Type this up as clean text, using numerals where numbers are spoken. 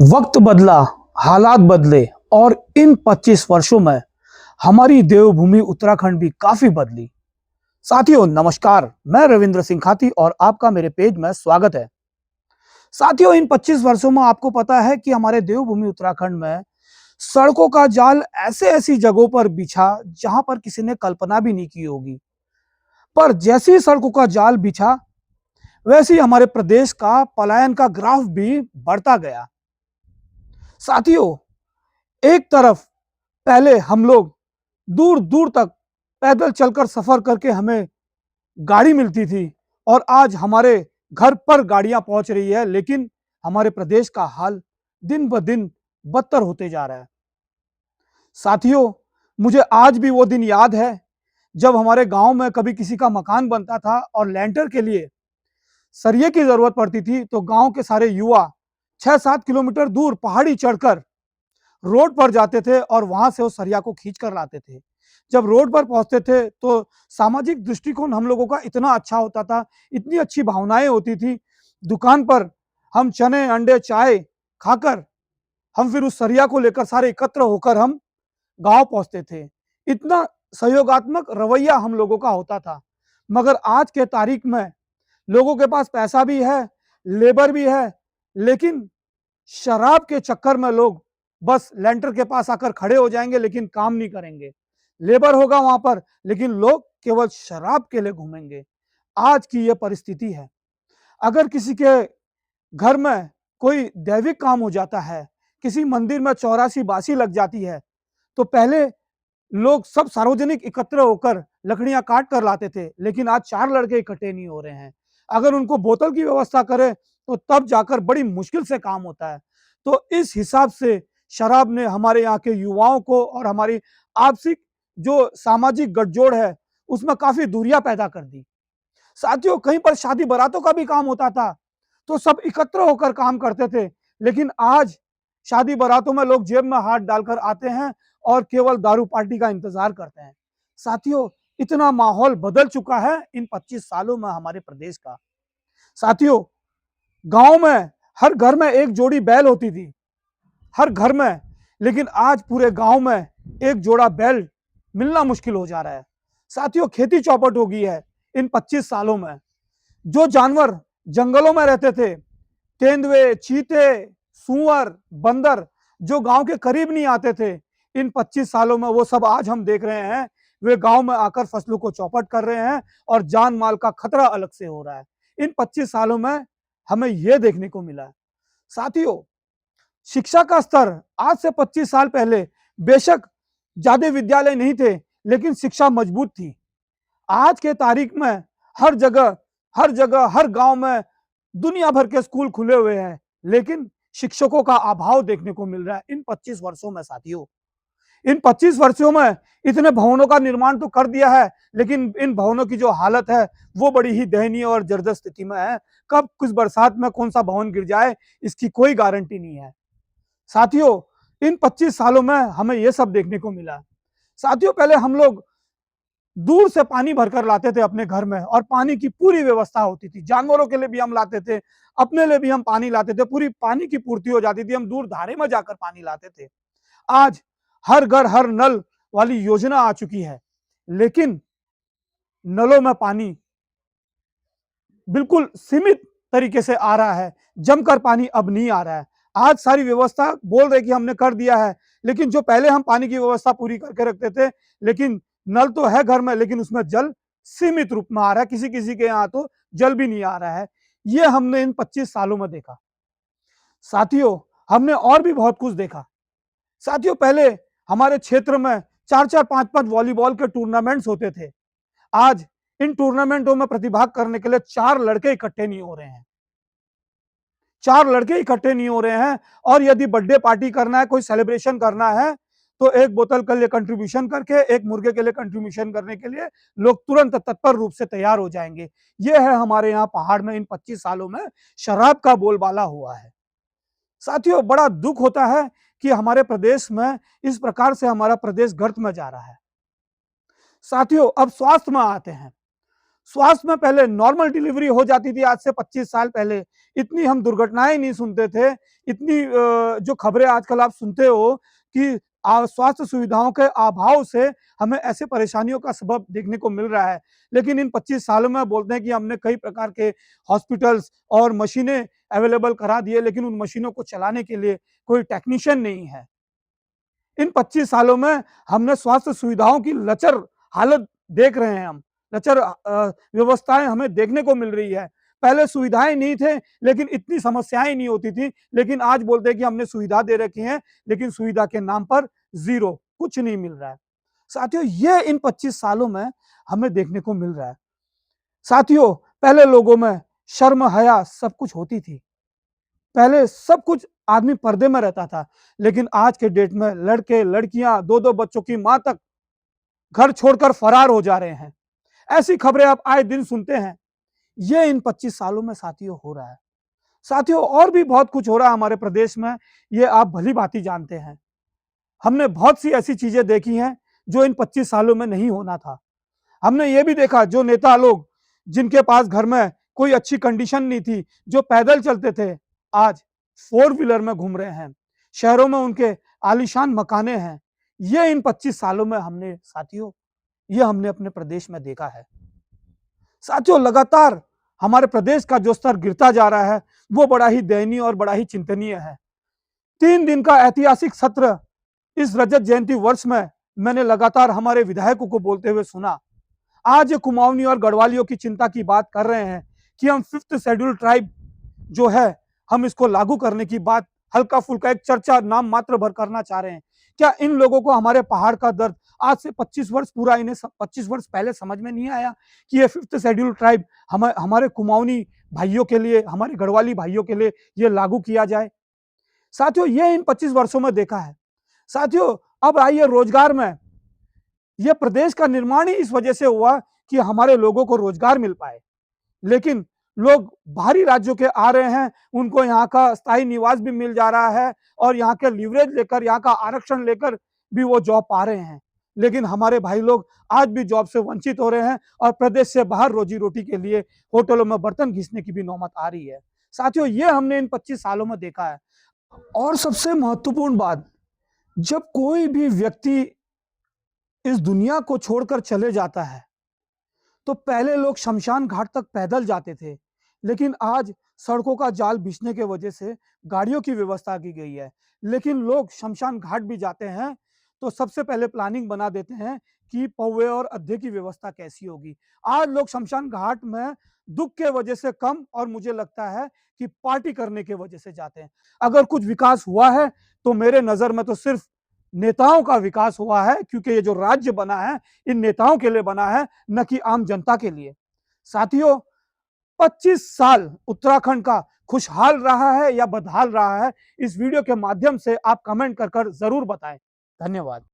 वक्त बदला, हालात बदले और इन 25 वर्षों में हमारी देवभूमि उत्तराखंड भी काफी बदली। साथियों नमस्कार, मैं रविंद्र सिंह खाती और आपका मेरे पेज में स्वागत है। साथियों इन 25 वर्षों में आपको पता है कि हमारे देवभूमि उत्तराखंड में सड़कों का जाल ऐसे ऐसी जगहों पर बिछा जहां पर किसी ने कल्पना भी नहीं की होगी। पर जैसे ही सड़कों का जाल बिछा वैसे ही हमारे प्रदेश का पलायन का ग्राफ भी बढ़ता गया। साथियों एक तरफ पहले हम लोग दूर दूर तक पैदल चलकर सफर करके हमें गाड़ी मिलती थी और आज हमारे घर पर गाड़ियां पहुंच रही है, लेकिन हमारे प्रदेश का हाल दिन ब दिन बदतर होते जा रहा है। साथियों मुझे आज भी वो दिन याद है जब हमारे गांव में कभी किसी का मकान बनता था और लेंटर के लिए सरिये की जरूरत पड़ती थी तो गांव के सारे युवा 6-7 किलोमीटर दूर पहाड़ी चढ़कर रोड पर जाते थे और वहां से उस सरिया को खींच कर लाते थे। जब रोड पर पहुंचते थे तो सामाजिक दृष्टिकोण हम लोगों का इतना अच्छा होता था, इतनी अच्छी भावनाएं होती थी। दुकान पर हम चने अंडे चाय खाकर हम फिर उस सरिया को लेकर सारे एकत्र होकर हम गांव पहुंचते थे। इतना सहयोगात्मक रवैया हम लोगों का होता था। मगर आज के तारीख में लोगों के पास पैसा भी है, लेबर भी है, लेकिन शराब के चक्कर में लोग बस लेंटर के पास आकर खड़े हो जाएंगे लेकिन काम नहीं करेंगे। लेबर होगा वहां पर लेकिन लोग केवल शराब के लिए घूमेंगे। आज की यह परिस्थिति है। अगर किसी के घर में कोई दैविक काम हो जाता है, किसी मंदिर में चौरासी बासी लग जाती है, तो पहले लोग सब सार्वजनिक एकत्र होकर लकड़ियां काट कर लाते थे, लेकिन आज 4 लड़के इकट्ठे नहीं हो रहे हैं। अगर उनको बोतल की व्यवस्था करें तो तब जाकर बड़ी मुश्किल से काम होता है। तो इस हिसाब से शराब ने हमारे यहाँ के युवाओं को और हमारी आपसी जो सामाजिक गठजोड़ है उसमें काफी दूरियां पैदा कर दी। साथियों कहीं पर शादी बारातों का भी काम होता था तो सब एकत्र होकर काम करते थे, लेकिन आज शादी बारातों में लोग जेब में हाथ डालकर आते हैं और केवल दारू पार्टी का इंतजार करते हैं। साथियों इतना माहौल बदल चुका है इन 25 सालों में हमारे प्रदेश का। साथियों गांव में हर घर में एक जोड़ी बैल होती थी, हर घर में, लेकिन आज पूरे गांव में एक जोड़ा बैल मिलना मुश्किल हो जा रहा है। साथियों खेती चौपट हो गई है इन 25 सालों में। जो जानवर जंगलों में रहते थे, तेंदुए, चीते, सूअर, बंदर, जो गांव के करीब नहीं आते थे, इन 25 सालों में वो सब आज हम देख रहे हैं, वे गांव में आकर फसलों को चौपट कर रहे हैं और जान माल का खतरा अलग से हो रहा है। इन 25 सालों में हमें यह देखने को मिला है। साथियों शिक्षा का स्तर आज से 25 साल पहले बेशक ज्यादा विद्यालय नहीं थे, लेकिन शिक्षा मजबूत थी। आज के तारीख में हर जगह हर गांव में दुनिया भर के स्कूल खुले हुए हैं, लेकिन शिक्षकों का अभाव देखने को मिल रहा है इन 25 वर्षों में। साथियों इन 25 वर्षों में इतने भवनों का निर्माण तो कर दिया है, लेकिन इन भवनों की जो हालत है वो बड़ी ही दयनीय और जर्जर स्थिति में है। कब किस बरसात में कौन सा भवन गिर जाए इसकी कोई गारंटी नहीं है। साथियों इन 25 सालों में हमें यह सब देखने को मिला। साथियों पहले हम लोग दूर से पानी भरकर लाते थे अपने घर में और पानी की पूरी व्यवस्था होती थी। जानवरों के लिए भी हम लाते थे, अपने लिए भी हम पानी लाते थे, पूरी पानी की पूर्ति हो जाती थी। हम दूर धारे में जाकर पानी लाते थे। आज हर घर हर नल वाली योजना आ चुकी है, लेकिन नलों में पानी बिल्कुल सीमित तरीके से आ रहा है, जमकर पानी अब नहीं आ रहा है। आज सारी व्यवस्था बोल रहे कि हमने कर दिया है, लेकिन जो पहले हम पानी की व्यवस्था पूरी करके रखते थे, लेकिन नल तो है घर में लेकिन उसमें जल सीमित रूप में आ रहा है, किसी किसी के यहाँ तो जल भी नहीं आ रहा है। ये हमने इन 25 सालों में देखा। साथियों हमने और भी बहुत कुछ देखा। साथियों पहले हमारे क्षेत्र में 4-4 5-5 वॉलीबॉल के टूर्नामेंट्स होते थे। आज इन टूर्नामेंटों में प्रतिभाग करने के लिए 4 लड़के इकट्ठे नहीं हो रहे हैं। 4 लड़के इकट्ठे नहीं हो रहे हैं, और यदि बर्थडे पार्टी करना है, कोई सेलिब्रेशन करना है, तो एक बोतल के लिए कंट्रीब्यूशन करके, एक मुर्गे के लिए कंट्रीब्यूशन करने के लिए लोग तुरंत तत्पर रूप से तैयार हो जाएंगे। यह है हमारे यहाँ पहाड़ में इन 25 सालों में शराब का बोलबाला हुआ है। साथियों बड़ा दुख होता है कि हमारे प्रदेश में इस प्रकार से हमारा प्रदेश गर्त में जा रहा है। साथियों अब स्वास्थ्य में आते हैं। स्वास्थ्य में पहले नॉर्मल डिलीवरी हो जाती थी आज से 25 साल पहले। इतनी हम दुर्घटनाएं नहीं सुनते थे। इतनी जो खबरें आजकल आप सुनते हो कि स्वास्थ्य सुविधाओं के अभाव से हमें ऐसे परेशानियों का सबब देखने को मिल रहा है। लेकिन इन 25 सालों में बोलते हैं कि हमने कई प्रकार के हॉस्पिटल्स और मशीनें अवेलेबल करा दिए, लेकिन उन मशीनों को चलाने के लिए कोई टेक्नीशियन नहीं है। इन 25 सालों में हमने स्वास्थ्य सुविधाओं की लचर हालत देख रहे हैं हम। लचर व्यवस्थाएँ हमें देखने को मिल रही है। पहले सुविधाएँ नहीं थे, लेकिन इतनी समस्याएँ नहीं होती थी। लेकिन आज बोलते हैं कि हमने सुविधा दे रखी है, लेकिन सुविधा के नाम पर ज़ीरो, कुछ नहीं मिल रहा है। साथियों, ये इन 25 सालों में हमें देखने को मिल रहा है। साथियों, पहले लोगों में शर्म, हया सब कुछ होती थी। पहले सब कुछ आदमी पर्दे में रहता था, लेकिन आज के डेट में लड़के, लड़कियां, 2-2 बच्चों की मां तक घर छोड़कर फरार हो जा रहे हैं। ऐसी खबरें आप आए दिन सुनते हैं। ये इन 25 सालों में साथियों हो रहा है। साथियों, और भी बहुत कुछ हो रहा है हमारे प्रदेश में, ये आप भली-भांति जानते हैं। हमने बहुत सी ऐसी चीजें देखी हैं जो इन 25 सालों में नहीं होना था। हमने ये भी देखा जो नेता लोग जिनके पास घर में कोई अच्छी कंडीशन नहीं थी, जो पैदल चलते थे, आज 4 व्हीलर में घूम रहे हैं। शहरों में उनके आलीशान मकाने हैं। ये इन 25 सालों में हमने साथियों, ये हमने अपने प्रदेश में देखा है। साथियों, लगातार हमारे प्रदेश का जो स्तर गिरता जा रहा है, वो बड़ा ही दयनीय और बड़ा ही चिंतनीय है। 3 दिन का ऐतिहासिक सत्र इस रजत जयंती वर्ष में मैंने लगातार हमारे विधायकों को बोलते हुए सुना। आज ये कुमाऊनी और गढ़वालियों की चिंता की बात कर रहे हैं कि हम 5th शेड्यूल ट्राइब जो है, हम इसको लागू करने की बात हल्का-फुल्का एक चर्चा नाम मात्र भर करना चाह रहे हैं। क्या इन लोगों को हमारे पहाड़ का दर्द आज से 25 वर्ष पूरा इन्हें 25 वर्ष पहले समझ में नहीं आया कि ये 5th शेड्यूल ट्राइब हमारे कुमाऊनी भाइयों के लिए, हमारे गढ़वाली भाइयों के लिए ये लागू किया जाए? साथियों, ये इन 25 वर्षों में देखा है। साथियों, अब आइए रोजगार में। ये प्रदेश का निर्माण ही इस वजह से हुआ कि हमारे लोगों को रोजगार मिल पाए। लेकिन लोग बाहरी राज्यों के आ रहे हैं, उनको यहाँ का स्थायी निवास भी मिल जा रहा है और यहाँ के लीवरेज लेकर, यहाँ का आरक्षण लेकर भी वो जॉब पा रहे हैं। लेकिन हमारे भाई लोग आज भी जॉब से वंचित हो रहे हैं और प्रदेश से बाहर रोजी-रोटी के लिए होटलों में बर्तन घिसने की भी नौबत आ रही है। साथियों, ये हमने इन 25 सालों में देखा है। और सबसे महत्वपूर्ण बात, जब कोई भी व्यक्ति इस दुनिया को छोड़कर चले जाता है, तो पहले लोग शमशान घाट तक पैदल जाते थे, लेकिन आज सड़कों का जाल बिछने के वजह से गाड़ियों की व्यवस्था की गई है। लेकिन लोग शमशान घाट भी जाते हैं, तो सबसे पहले प्लानिंग बना देते हैं कि पौवे और अद्धे की व्यवस्था कैसी होगी। आज लोग शमशान घाट में दुःख के वजह से कम और मुझे लगता है कि पार्टी करने के वजह से जाते हैं। अगर कुछ विकास हुआ है, तो मेरे नज़र में तो सिर्फ नेताओं का विकास हुआ है, क्योंकि ये जो राज्य बना है, इन नेताओं के लिए बना है, न कि आम जनता के लिए। साथियों, 25 साल उत्तराखंड का खुशहाल रहा है या बदहाल रहा है, इस वीडियो के माध्यम से आप कमेंट कर जरूर बताएं। धन्यवाद।